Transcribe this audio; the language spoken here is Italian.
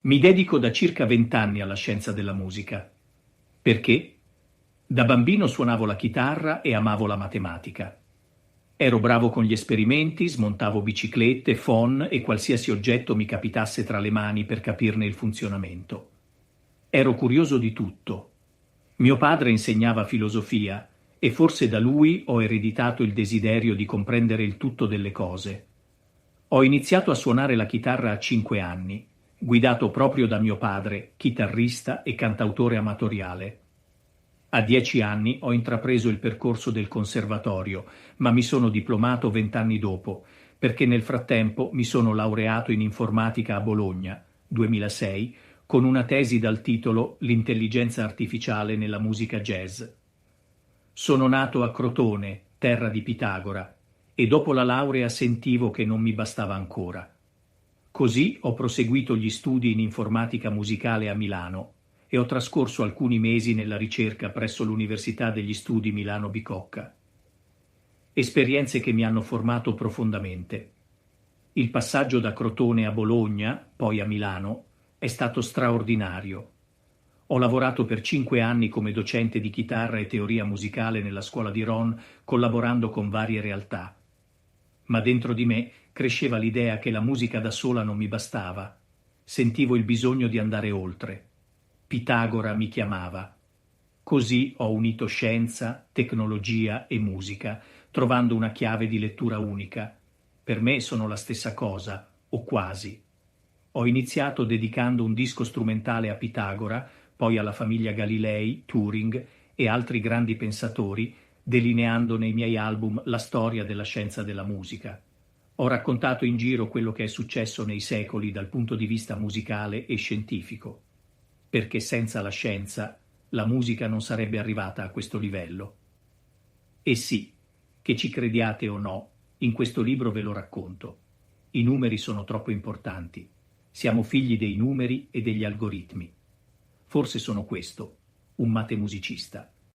Mi dedico da circa 20 anni alla scienza della musica. Perché? Da bambino suonavo la chitarra e amavo la matematica. Ero bravo con gli esperimenti, smontavo biciclette, phon e qualsiasi oggetto mi capitasse tra le mani per capirne il funzionamento. Ero curioso di tutto. Mio padre insegnava filosofia e forse da lui ho ereditato il desiderio di comprendere il tutto delle cose. Ho iniziato a suonare la chitarra a 5 anni, guidato proprio da mio padre, chitarrista e cantautore amatoriale. A 10 anni ho intrapreso il percorso del conservatorio, ma mi sono diplomato 20 anni dopo, perché nel frattempo mi sono laureato in informatica a Bologna, 2006, con una tesi dal titolo L'intelligenza artificiale nella musica jazz. Sono nato a Crotone, terra di Pitagora, e dopo la laurea sentivo che non mi bastava ancora. Così ho proseguito gli studi in informatica musicale a Milano e ho trascorso alcuni mesi nella ricerca presso l'Università degli Studi Milano Bicocca. Esperienze che mi hanno formato profondamente. Il passaggio da Crotone a Bologna, poi a Milano, è stato straordinario. Ho lavorato per 5 anni come docente di chitarra e teoria musicale nella scuola di Ron, collaborando con varie realtà. Ma dentro di me cresceva l'idea che la musica da sola non mi bastava. Sentivo il bisogno di andare oltre. Pitagora mi chiamava. Così ho unito scienza, tecnologia e musica, trovando una chiave di lettura unica. Per me sono la stessa cosa, o quasi. Ho iniziato dedicando un disco strumentale a Pitagora, poi alla famiglia Galilei, Turing e altri grandi pensatori, delineando nei miei album la storia della scienza della musica. Ho raccontato in giro quello che è successo nei secoli dal punto di vista musicale e scientifico, perché senza la scienza la musica non sarebbe arrivata a questo livello. E sì, che ci crediate o no, in questo libro ve lo racconto. I numeri sono troppo importanti. Siamo figli dei numeri e degli algoritmi. Forse sono questo, un matemusicista.